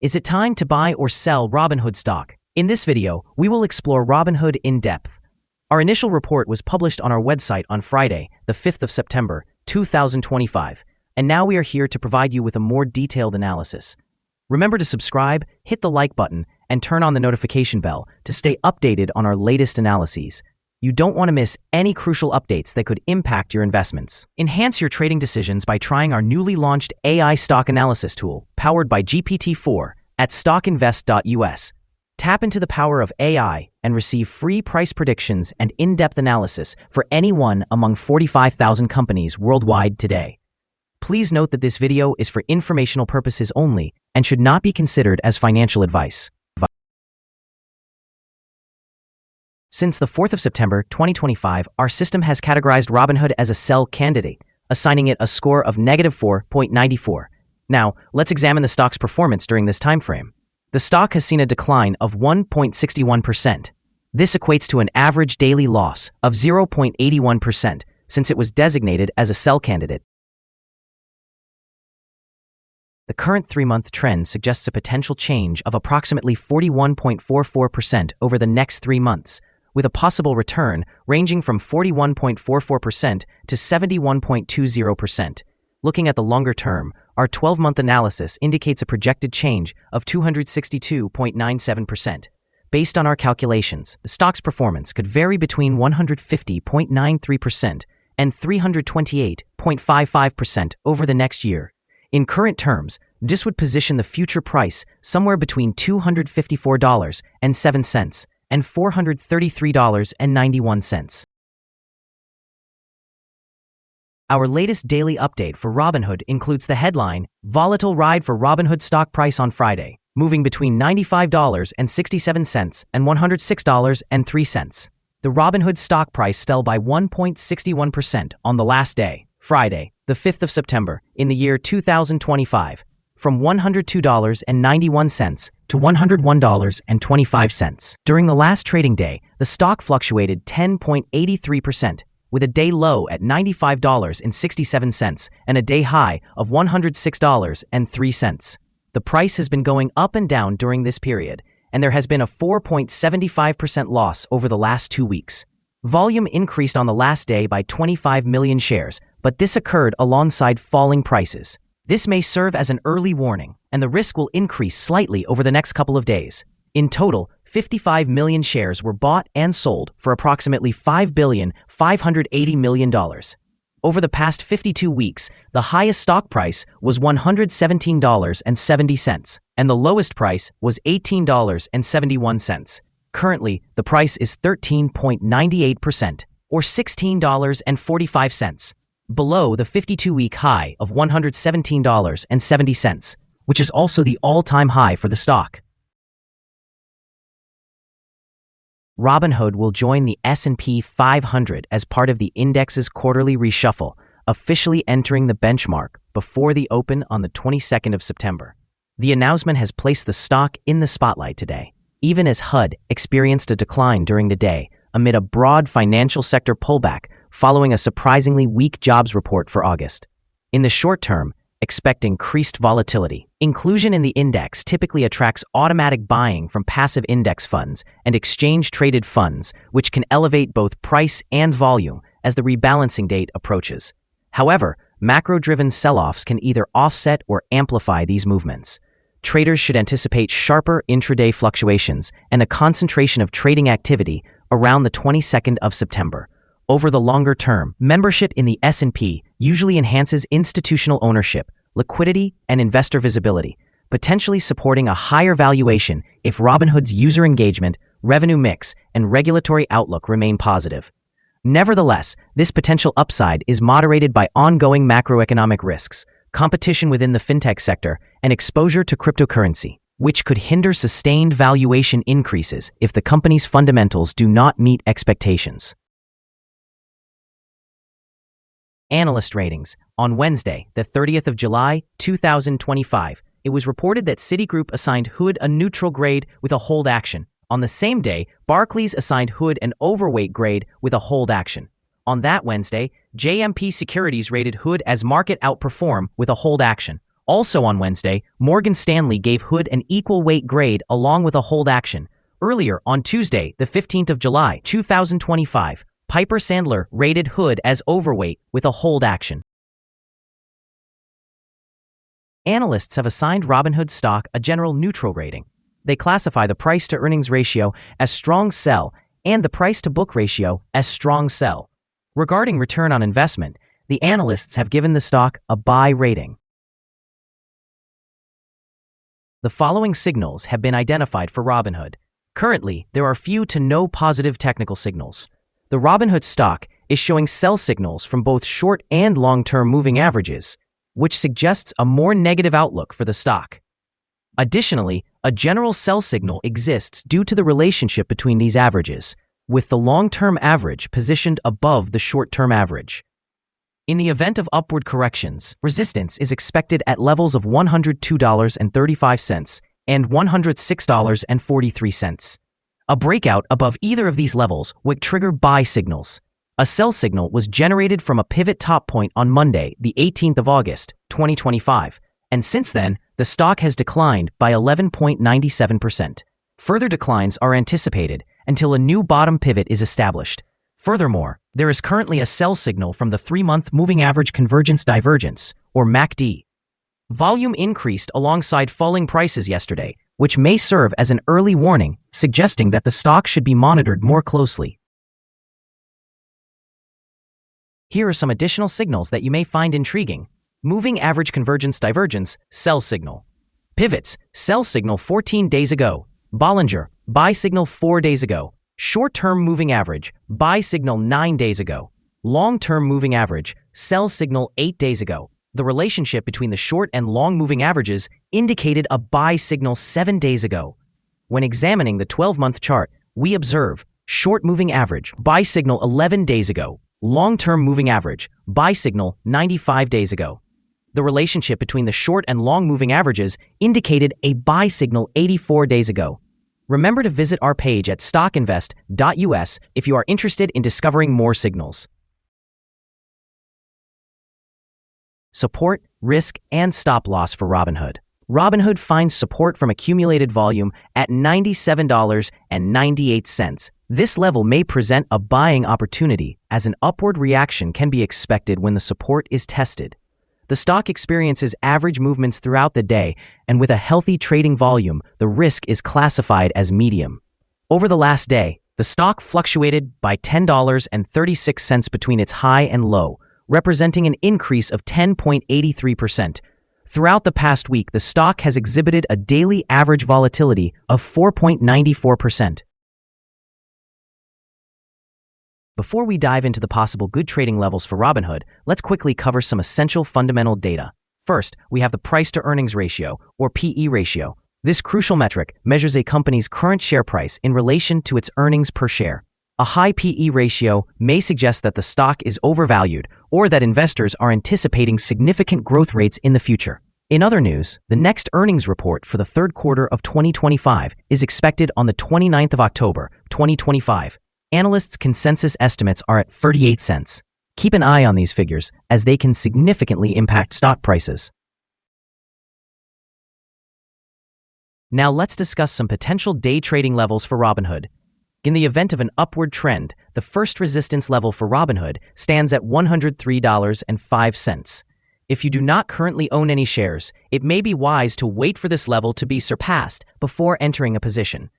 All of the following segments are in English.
Is it time to buy or sell Robinhood stock? In this video, we will explore Robinhood in depth. Our initial report was published on our website on Friday, the 5th of September, 2025, and now we are here to provide you with a more detailed analysis. Remember to subscribe, hit the like button, and turn on the notification bell to stay updated on our latest analyses. You don't want to miss any crucial updates that could impact your investments. Enhance your trading decisions by trying our newly launched AI stock analysis tool, powered by GPT-4, at StockInvest.us. Tap into the power of AI and receive free price predictions and in-depth analysis for any one among 45,000 companies worldwide today. Please note that this video is for informational purposes only and should not be considered as financial advice. Since the 4th of September 2025, our system has categorized Robinhood as a sell candidate, assigning it a score of -4.94. Now, let's examine the stock's performance during this time frame. The stock has seen a decline of 1.61%. This equates to an average daily loss of 0.81% since it was designated as a sell candidate. The current 3-month trend suggests a potential change of approximately 41.44% over the next 3 months, with a possible return ranging from 41.44% to 71.20%. Looking at the longer term, our 12-month analysis indicates a projected change of 262.97%. Based on our calculations, the stock's performance could vary between 150.93% and 328.55% over the next year. In current terms, this would position the future price somewhere between $254.07 and $433.91. Our latest daily update for Robinhood includes the headline, "Volatile Ride for Robinhood Stock Price on Friday, moving between $95.67 and $106.03. The Robinhood stock price fell by 1.61% on the last day, Friday, the 5th of September, in the year 2025, from $102.91 to $101.25. During the last trading day, the stock fluctuated 10.83%, with a day low at $95.67 and a day high of $106.03. The price has been going up and down during this period, and there has been a 4.75% loss over the last 2 weeks. Volume increased on the last day by 25 million shares, but this occurred alongside falling prices. This may serve as an early warning, and the risk will increase slightly over the next couple of days. In total, 55 million shares were bought and sold for approximately $5.580 billion. Over the past 52 weeks, the highest stock price was $117.70, and the lowest price was $18.71. Currently, the price is 13.98%, or $16.45, below the 52-week high of $117.70, which is also the all-time high for the stock. Robinhood will join the S&P 500 as part of the index's quarterly reshuffle, officially entering the benchmark before the open on the 22nd of September. The announcement has placed the stock in the spotlight today, even as HUD experienced a decline during the day amid a broad financial sector pullback following a surprisingly weak jobs report for August. In the short term, expect increased volatility. Inclusion in the index typically attracts automatic buying from passive index funds and exchange-traded funds, which can elevate both price and volume as the rebalancing date approaches. However, macro-driven sell-offs can either offset or amplify these movements. Traders should anticipate sharper intraday fluctuations and a concentration of trading activity around the 22nd of September. Over the longer term, membership in the S&P usually enhances institutional ownership, liquidity, and investor visibility, potentially supporting a higher valuation if Robinhood's user engagement, revenue mix, and regulatory outlook remain positive. Nevertheless, this potential upside is moderated by ongoing macroeconomic risks, competition within the fintech sector, and exposure to cryptocurrency, which could hinder sustained valuation increases if the company's fundamentals do not meet expectations. Analyst ratings. On Wednesday, the 30th of July, 2025, it was reported that Citigroup assigned Hood a neutral grade with a hold action. On the same day, Barclays assigned Hood an overweight grade with a hold action. On that Wednesday, JMP Securities rated Hood as market outperform with a hold action. Also on Wednesday, Morgan Stanley gave Hood an equal weight grade along with a hold action. Earlier, on Tuesday, the 15th of July, 2025, Piper Sandler rated Hood as overweight with a hold action. Analysts have assigned Robinhood stock a general neutral rating. They classify the price-to-earnings ratio as strong sell and the price-to-book ratio as strong sell. Regarding return on investment, the analysts have given the stock a buy rating. The following signals have been identified for Robinhood. Currently, there are few to no positive technical signals. The Robinhood stock is showing sell signals from both short and long-term moving averages, which suggests a more negative outlook for the stock. Additionally, a general sell signal exists due to the relationship between these averages, with the long-term average positioned above the short-term average. In the event of upward corrections, resistance is expected at levels of $102.35 and $106.43. A breakout above either of these levels would trigger buy signals. A sell signal was generated from a pivot top point on Monday, the 18th of August, 2025, and since then, the stock has declined by 11.97%. Further declines are anticipated until a new bottom pivot is established. Furthermore, there is currently a sell signal from the 3-month moving average convergence divergence, or MACD. Volume increased alongside falling prices yesterday, which may serve as an early warning, suggesting that the stock should be monitored more closely. Here are some additional signals that you may find intriguing. Moving average convergence divergence, sell signal. Pivots, sell signal 14 days ago. Bollinger, buy signal 4 days ago. Short-term moving average, buy signal 9 days ago. Long-term moving average, sell signal 8 days ago. The relationship between the short and long moving averages indicated a buy signal 7 days ago. When examining the 12-month chart, we observe short moving average, buy signal 11 days ago. Long-term moving average, buy signal 95 days ago. The relationship between the short and long moving averages indicated a buy signal 84 days ago. Remember to visit our page at StockInvest.us if you are interested in discovering more signals. Support, risk, and stop loss for Robinhood. Robinhood finds support from accumulated volume at $97.98. This level may present a buying opportunity, as an upward reaction can be expected when the support is tested. The stock experiences average movements throughout the day, and with a healthy trading volume, the risk is classified as medium. Over the last day, the stock fluctuated by $10.36 between its high and low, representing an increase of 10.83%. Throughout the past week, the stock has exhibited a daily average volatility of 4.94%. Before we dive into the possible good trading levels for Robinhood, let's quickly cover some essential fundamental data. First, we have the price-to-earnings ratio, or PE ratio. This crucial metric measures a company's current share price in relation to its earnings per share. A high PE ratio may suggest that the stock is overvalued or that investors are anticipating significant growth rates in the future. In other news, the next earnings report for the third quarter of 2025 is expected on the 29th of October, 2025. Analysts' consensus estimates are at 38 cents. Keep an eye on these figures, as they can significantly impact stock prices. Now let's discuss some potential day trading levels for Robinhood. In the event of an upward trend, the first resistance level for Robinhood stands at $103.05. If you do not currently own any shares, it may be wise to wait for this level to be surpassed before entering a position.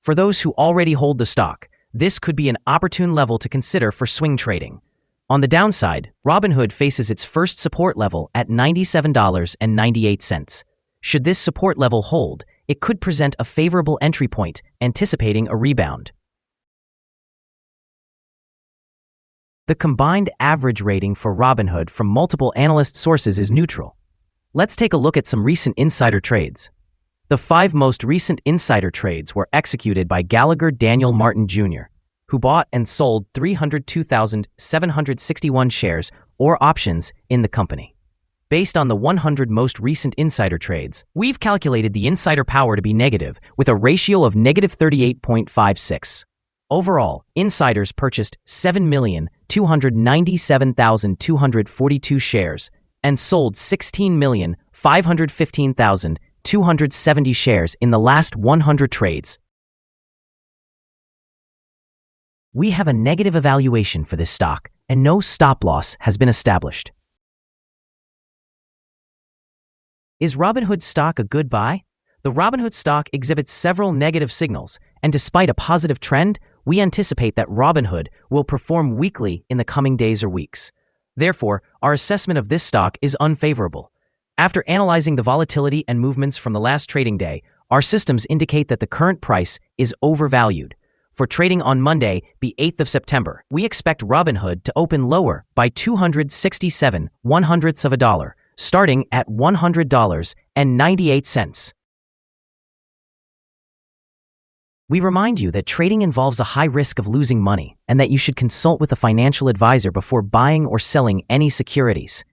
For those who already hold the stock, this could be an opportune level to consider for swing trading. On the downside, Robinhood faces its first support level at $97.98. Should this support level hold, it could present a favorable entry point, anticipating a rebound. The combined average rating for Robinhood from multiple analyst sources is neutral. Let's take a look at some recent insider trades. The 5 most recent insider trades were executed by Gallagher Daniel Martin Jr., who bought and sold 302,761 shares or options in the company. Based on the 100 most recent insider trades, we've calculated the insider power to be negative with a ratio of negative 38.56. Overall, insiders purchased 7,297,242 shares and sold 16,400,000 515,270 shares in the last 100 trades. We have a negative evaluation for this stock, and no stop loss has been established. Is Robinhood stock a good buy? The Robinhood stock exhibits several negative signals, and despite a positive trend, we anticipate that Robinhood will perform weakly in the coming days or weeks. Therefore, our assessment of this stock is unfavorable. After analyzing the volatility and movements from the last trading day, our systems indicate that the current price is overvalued. For trading on Monday, the 8th of September, we expect Robinhood to open lower by 267 of a dollar, starting at $100.98. We remind you that trading involves a high risk of losing money and that you should consult with a financial advisor before buying or selling any securities.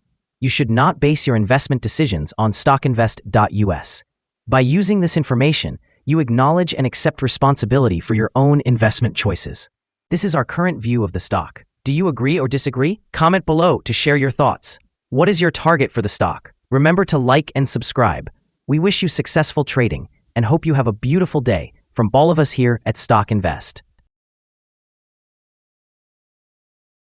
You should not base your investment decisions on StockInvest.us. By using this information, you acknowledge and accept responsibility for your own investment choices. This is our current view of the stock. Do you agree or disagree? Comment below to share your thoughts. What is your target for the stock? Remember to like and subscribe. We wish you successful trading and hope you have a beautiful day from all of us here at Stock Invest.